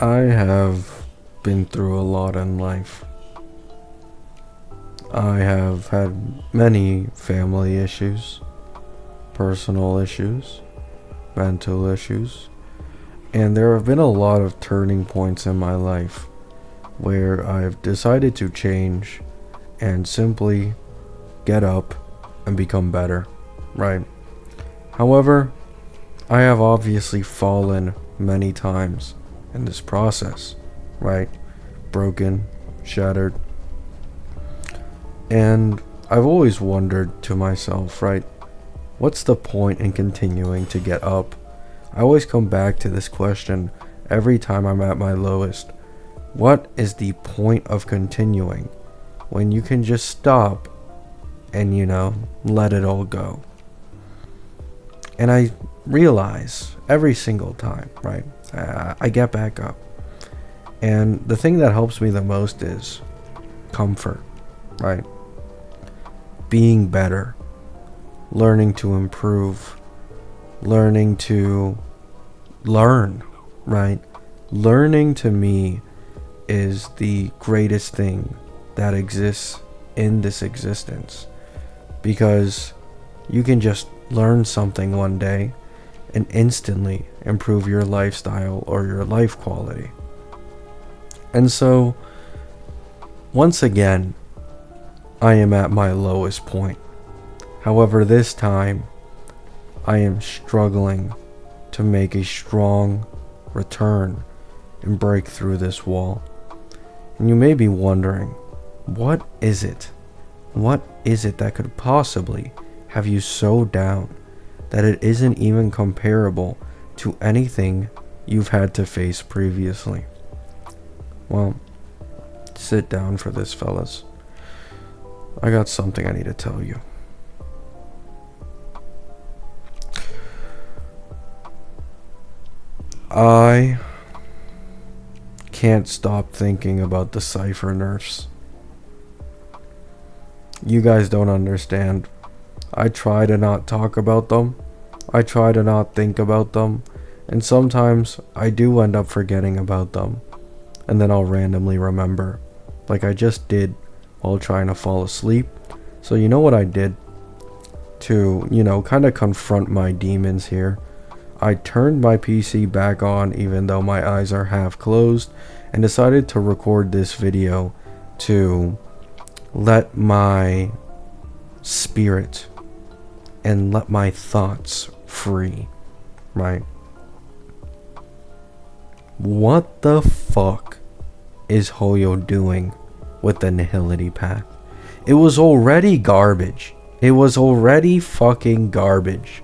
I have been through a lot in life. I have had many family issues, personal issues, mental issues, and there have been a lot of turning points in my life where I've decided to change and simply get up and become better, right? However, I have obviously fallen many times in this process, right? Broken, shattered. And I've always wondered to myself, right? What's the point in continuing to get up? I always come back to this question every time I'm at my lowest. What is the point of continuing when you can just stop and, let it all go? And I realize every single time, right? I get back up. And the thing that helps me the most is comfort, right? Being better, learning to improve, learning to learn, right? Learning to me is the greatest thing that exists in this existence, because you can just learn something one day and instantly improve your lifestyle or your life quality. And so, once again, I am at my lowest point. However, this time, I am struggling to make a strong return and break through this wall. And you may be wondering, what is it? What is it that could possibly have you so down that it isn't even comparable to anything you've had to face previously? Well, sit down for this, fellas. I got something I need to tell you. I can't stop thinking about the Cipher nerfs. You guys don't understand. I try to not talk about them. I try to not think about them. And sometimes I do end up forgetting about them. And then I'll randomly remember. Like I just did while trying to fall asleep. So you know what I did? To, kind of confront my demons here. I turned my PC back on even though my eyes are half closed, and decided to record this video to let my spirit and let my thoughts free, right? What the fuck is Hoyo doing with the Nihility path? It was already garbage. It was already fucking garbage.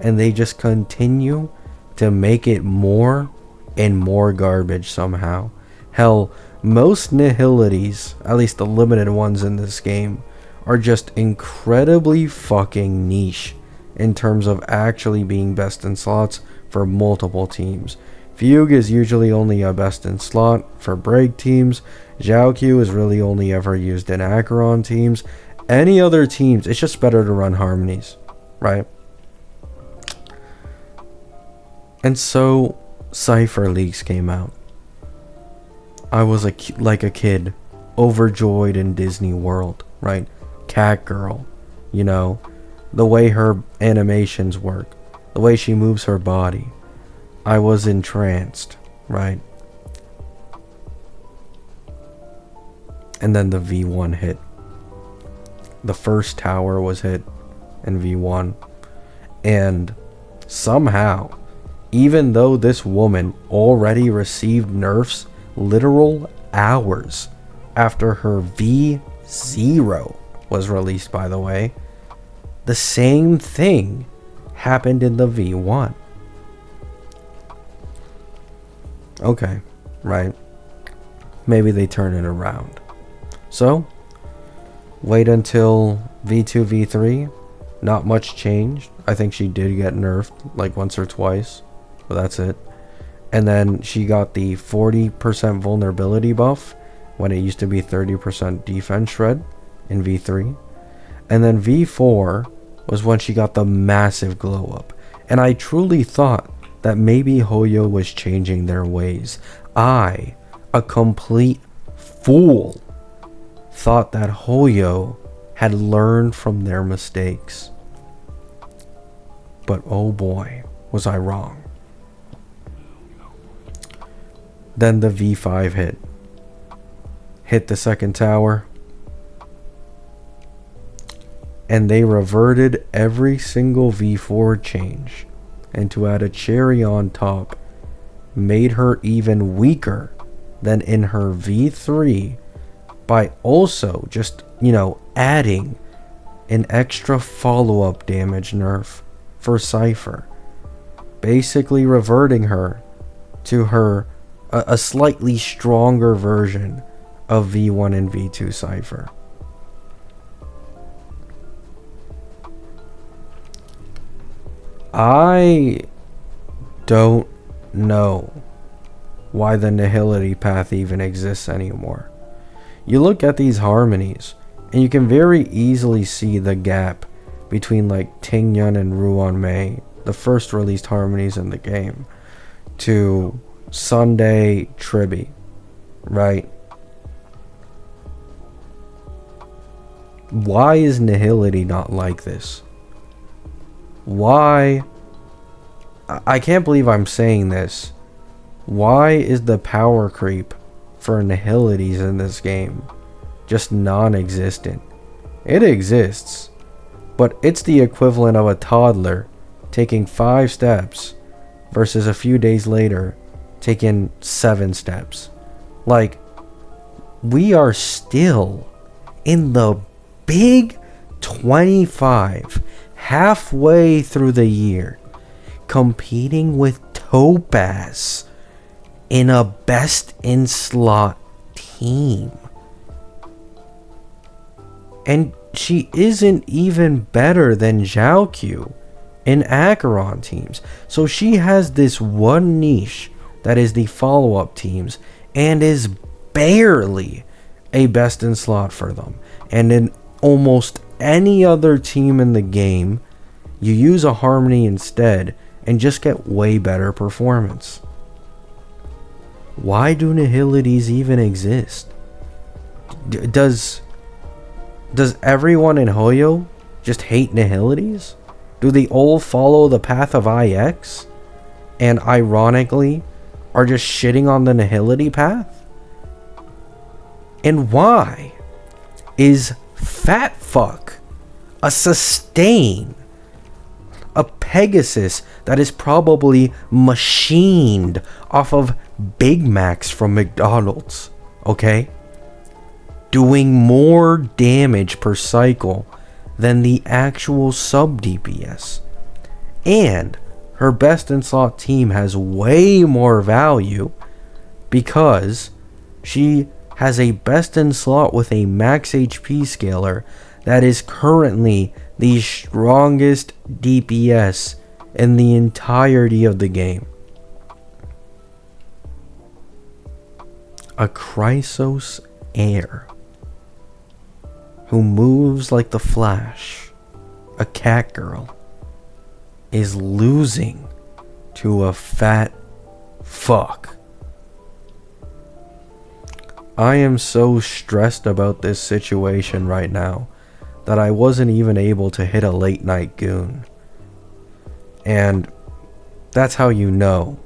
And they just continue to make it more and more garbage somehow. Hell, most Nihilities, at least the limited ones in this game, are just incredibly fucking niche in terms of actually being best in slots for multiple teams. Fugue is usually only a best in slot for break teams. Zhaoqiu is really only ever used in Acheron teams. Any other teams, it's just better to run harmonies, right? And so, Cipher leaks came out. I was like a kid, overjoyed in Disney World, right? Cat girl, the way her animations work, the way she moves her body. I was entranced, right? And then the V1 hit. The first tower was hit in V1. And somehow, even though this woman already received nerfs literal hours after her V0 was released, by the way, the same thing happened in the V1. Okay, right. Maybe they turn it around. So, wait until V2, V3. Not much changed. I think she did get nerfed like once or twice, but that's it. And then she got the 40% vulnerability buff when it used to be 30% defense shred in V3. And then V4 was when she got the massive glow up. And I truly thought that maybe Hoyo was changing their ways. I, a complete fool, thought that Hoyo had learned from their mistakes. But oh boy, was I wrong. Then the V5 hit the second tower, and they reverted every single V4 change, and to add a cherry on top, made her even weaker than in her V3 by also just, adding an extra follow-up damage nerf for Cipher, basically reverting her to a slightly stronger version of V1 and V2 Cipher. I don't know why the Nihility path even exists anymore. You look at these harmonies, and you can very easily see the gap between like Tingyun and Ruan Mei, the first released harmonies in the game, to Sunday Tribi, right? Why is Nihility not like this? Why? I can't believe I'm saying this. Why is the power creep for Nihilities in this game just non-existent? It exists, but it's the equivalent of a toddler taking 5 steps versus a few days later taking 7 steps. Like, we are still in the big 25, halfway through the year, competing with Topaz in a best in slot team. And she isn't even better than Zhaoqiu in Acheron teams. So she has this one niche that is the follow-up teams and is barely a best in slot for them. And in almost any other team in the game, you use a harmony instead and just get way better performance. Why do Nihilities even exist? Does everyone in Hoyo just hate Nihilities? Do they all follow the path of IX and ironically are just shitting on the Nihility path? And why is Fat Fuck a sustain, a Pegasus that is probably machined off of Big Macs from McDonald's, okay, doing more damage per cycle than the actual sub DPS? And her best in slot team has way more value because she has a best in slot with a max HP scaler that is currently the strongest DPS in the entirety of the game. A Chrysos heir who moves like the Flash, a cat girl, is losing to a fat fuck. I am so stressed about this situation right now that I wasn't even able to hit a late night goon. And that's how you know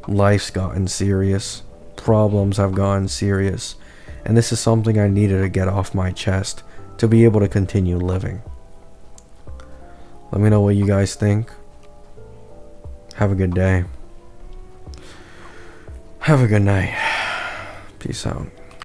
life's gotten serious, problems have gotten serious, and this is something I needed to get off my chest to be able to continue living. Let me know what you guys think. Have a good day. Have a good night. Peace out.